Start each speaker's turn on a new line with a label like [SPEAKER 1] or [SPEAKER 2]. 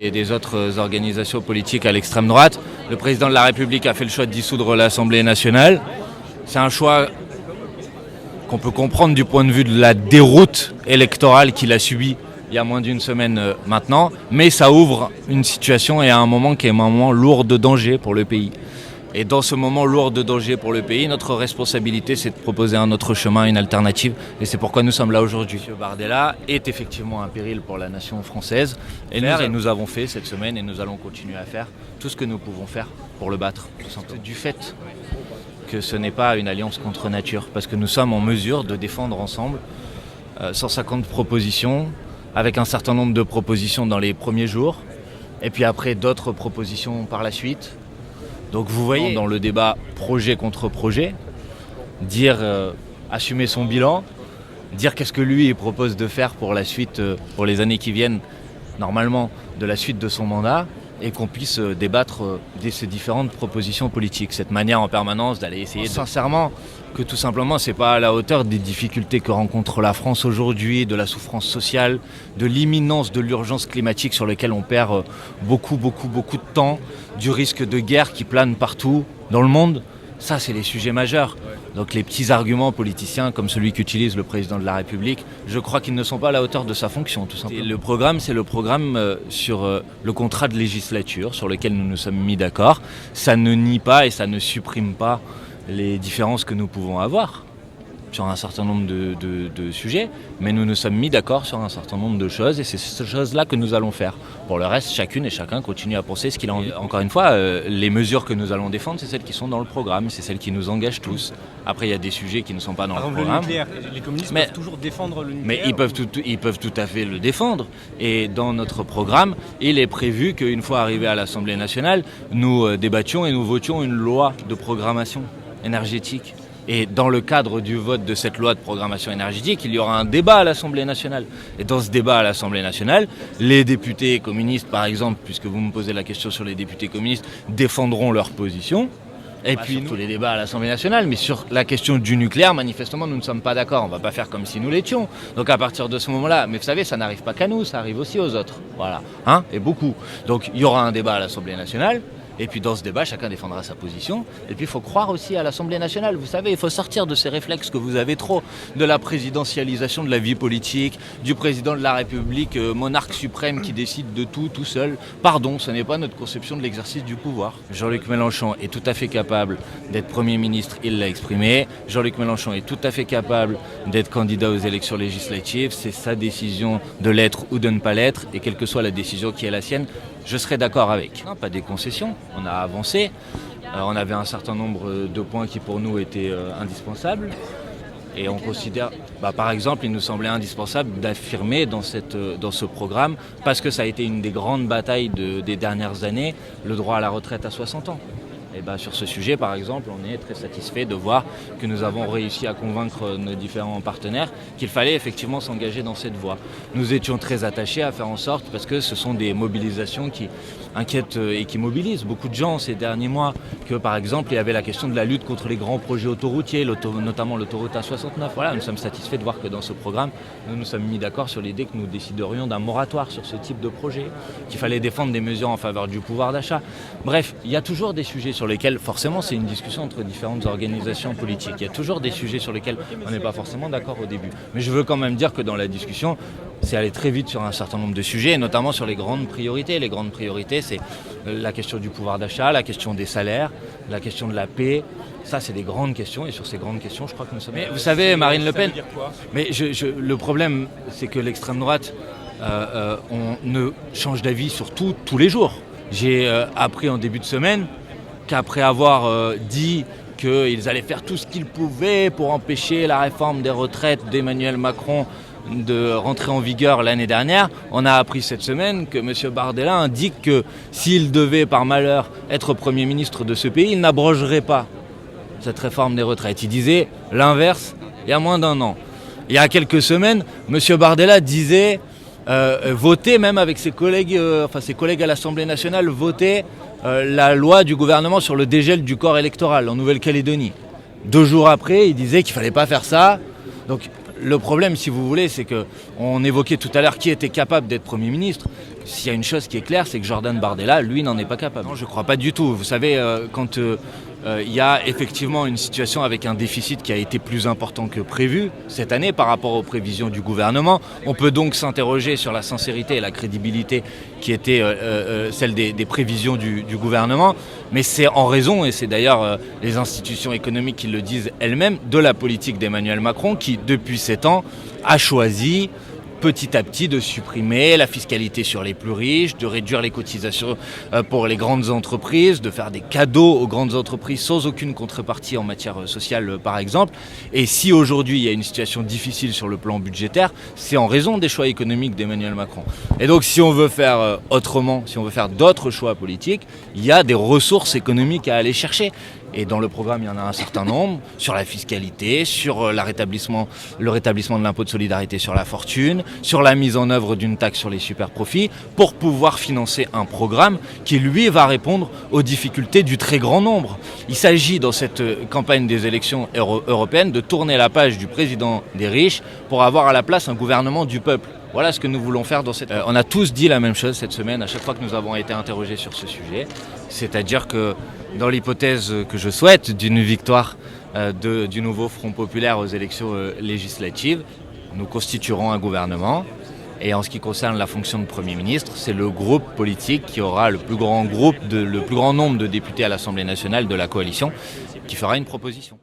[SPEAKER 1] Et des autres organisations politiques à l'extrême droite. Le président de la République a fait le choix de dissoudre l'Assemblée nationale. C'est un choix qu'on peut comprendre du point de vue de la déroute électorale qu'il a subie il y a moins d'une semaine maintenant, mais ça ouvre une situation et un moment qui est un moment lourd de danger pour le pays. Et dans ce moment lourd de danger pour le pays, notre responsabilité, c'est de proposer un autre chemin, une alternative. Et c'est pourquoi nous sommes là aujourd'hui. M. Bardella est effectivement un péril pour la nation française. Et nous avons fait cette semaine et nous allons continuer à faire tout ce que nous pouvons faire pour le battre. Du fait que ce n'est pas une alliance contre nature, parce que nous sommes en mesure de défendre ensemble 150 propositions, avec un certain nombre de propositions dans les premiers jours, et puis après d'autres propositions par la suite. Donc vous voyez, dans le débat projet contre projet, dire assumer son bilan, dire qu'est-ce que lui il propose de faire pour la suite, pour les années qui viennent, normalement, de la suite de son mandat, et qu'on puisse débattre de ces différentes propositions politiques. Cette manière en permanence d'aller essayer sincèrement que tout simplement c'est pas à la hauteur des difficultés que rencontre la France aujourd'hui, de la souffrance sociale, de l'imminence de l'urgence climatique sur laquelle on perd beaucoup de temps, du risque de guerre qui plane partout dans le monde. Ça, c'est les sujets majeurs. Donc les petits arguments politiciens comme celui qu'utilise le président de la République, je crois qu'ils ne sont pas à la hauteur de sa fonction, tout simplement. Et le programme, c'est le programme sur le contrat de législature sur lequel nous nous sommes mis d'accord. Ça ne nie pas et ça ne supprime pas les différences que nous pouvons avoir sur un certain nombre de sujets, mais nous nous sommes mis d'accord sur un certain nombre de choses et c'est ces choses-là que nous allons faire. Pour le reste, chacune et chacun continue à penser ce qu'il a envie. Encore une fois, les mesures que nous allons défendre, c'est celles qui sont dans le programme, c'est celles qui nous engagent tous. Après, il y a des sujets qui ne sont pas dans le programme.
[SPEAKER 2] Le nucléaire, les communistes peuvent toujours défendre le nucléaire.
[SPEAKER 1] Mais ils peuvent tout à fait le défendre. Et dans notre programme, il est prévu qu'une fois arrivé à l'Assemblée nationale, nous débattions et nous votions une loi de programmation énergétique. Et dans le cadre du vote de cette loi de programmation énergétique, il y aura un débat à l'Assemblée nationale. Et dans ce débat à l'Assemblée nationale, les députés communistes, par exemple, puisque vous me posez la question sur les députés communistes, défendront leur position. Et puis sur tous les débats à l'Assemblée nationale, mais sur la question du nucléaire, manifestement, nous ne sommes pas d'accord. On ne va pas faire comme si nous l'étions. Donc à partir de ce moment-là, mais vous savez, ça n'arrive pas qu'à nous, ça arrive aussi aux autres. Voilà, et beaucoup. Donc il y aura un débat à l'Assemblée nationale. Et puis dans ce débat, chacun défendra sa position. Et puis il faut croire aussi à l'Assemblée nationale. Vous savez, il faut sortir de ces réflexes que vous avez trop, de la présidentialisation de la vie politique, du président de la République, monarque suprême qui décide de tout seul. Pardon, ce n'est pas notre conception de l'exercice du pouvoir. Jean-Luc Mélenchon est tout à fait capable d'être Premier ministre, il l'a exprimé. Jean-Luc Mélenchon est tout à fait capable d'être candidat aux élections législatives. C'est sa décision de l'être ou de ne pas l'être. Et quelle que soit la décision qui est la sienne, je serai d'accord avec. Non, pas des concessions, on a avancé, on avait un certain nombre de points qui pour nous étaient indispensables et on considère, par exemple, il nous semblait indispensable d'affirmer dans ce programme, parce que ça a été une des grandes batailles des dernières années, le droit à la retraite à 60 ans. Et sur ce sujet, par exemple, on est très satisfait de voir que nous avons réussi à convaincre nos différents partenaires qu'il fallait effectivement s'engager dans cette voie. Nous étions très attachés à faire en sorte, parce que ce sont des mobilisations qui inquiètent et qui mobilisent beaucoup de gens ces derniers mois, que par exemple, il y avait la question de la lutte contre les grands projets autoroutiers, notamment l'autoroute A69. Voilà, nous sommes satisfaits de voir que dans ce programme, nous nous sommes mis d'accord sur l'idée que nous déciderions d'un moratoire sur ce type de projet, qu'il fallait défendre des mesures en faveur du pouvoir d'achat. Bref, il y a toujours des sujets sur lesquels, forcément, c'est une discussion entre différentes organisations politiques. Il y a toujours des sujets sur lesquels on n'est pas forcément d'accord au début. Mais je veux quand même dire que dans la discussion, c'est aller très vite sur un certain nombre de sujets, et notamment sur les grandes priorités. Les grandes priorités, c'est la question du pouvoir d'achat, la question des salaires, la question de la paix. Ça, c'est des grandes questions, et sur ces grandes questions, je crois que nous sommes... Mais vous savez, Marine Le Pen... Mais le problème, c'est que l'extrême droite, on ne change d'avis sur tout, tous les jours. J'ai appris en début de semaine qu'après avoir dit qu'ils allaient faire tout ce qu'ils pouvaient pour empêcher la réforme des retraites d'Emmanuel Macron de rentrer en vigueur l'année dernière, on a appris cette semaine que M. Bardella indique que s'il devait par malheur être Premier ministre de ce pays, il n'abrogerait pas cette réforme des retraites. Il disait l'inverse il y a moins d'un an. Il y a quelques semaines, M. Bardella disait voter même avec ses collègues à l'Assemblée nationale, voter la loi du gouvernement sur le dégel du corps électoral en Nouvelle-Calédonie. 2 jours après, il disait qu'il ne fallait pas faire ça. Donc le problème, si vous voulez, c'est qu'on évoquait tout à l'heure qui était capable d'être Premier ministre. s'il y a une chose qui est claire, c'est que Jordan Bardella, lui, n'en est pas capable. Non, je ne crois pas du tout. Vous savez, quand il y a effectivement une situation avec un déficit qui a été plus important que prévu cette année par rapport aux prévisions du gouvernement, on peut donc s'interroger sur la sincérité et la crédibilité qui était celle des prévisions du gouvernement. Mais c'est en raison, et c'est d'ailleurs les institutions économiques qui le disent elles-mêmes, de la politique d'Emmanuel Macron qui, depuis 7 ans, a choisi petit à petit de supprimer la fiscalité sur les plus riches, de réduire les cotisations pour les grandes entreprises, de faire des cadeaux aux grandes entreprises sans aucune contrepartie en matière sociale par exemple. Et si aujourd'hui il y a une situation difficile sur le plan budgétaire, c'est en raison des choix économiques d'Emmanuel Macron. Et donc si on veut faire autrement, si on veut faire d'autres choix politiques, il y a des ressources économiques à aller chercher. Et dans le programme, il y en a un certain nombre, sur la fiscalité, sur le rétablissement de l'impôt de solidarité sur la fortune, sur la mise en œuvre d'une taxe sur les superprofits, pour pouvoir financer un programme qui, lui, va répondre aux difficultés du très grand nombre. Il s'agit, dans cette campagne des élections européennes, de tourner la page du président des riches pour avoir à la place un gouvernement du peuple. Voilà ce que nous voulons faire dans cette... On a tous dit la même chose cette semaine à chaque fois que nous avons été interrogés sur ce sujet. C'est-à-dire que dans l'hypothèse que je souhaite d'une victoire du nouveau Front populaire aux élections législatives, nous constituerons un gouvernement. Et en ce qui concerne la fonction de Premier ministre, c'est le groupe politique qui aura le plus grand nombre de députés à l'Assemblée nationale de la coalition qui fera une proposition.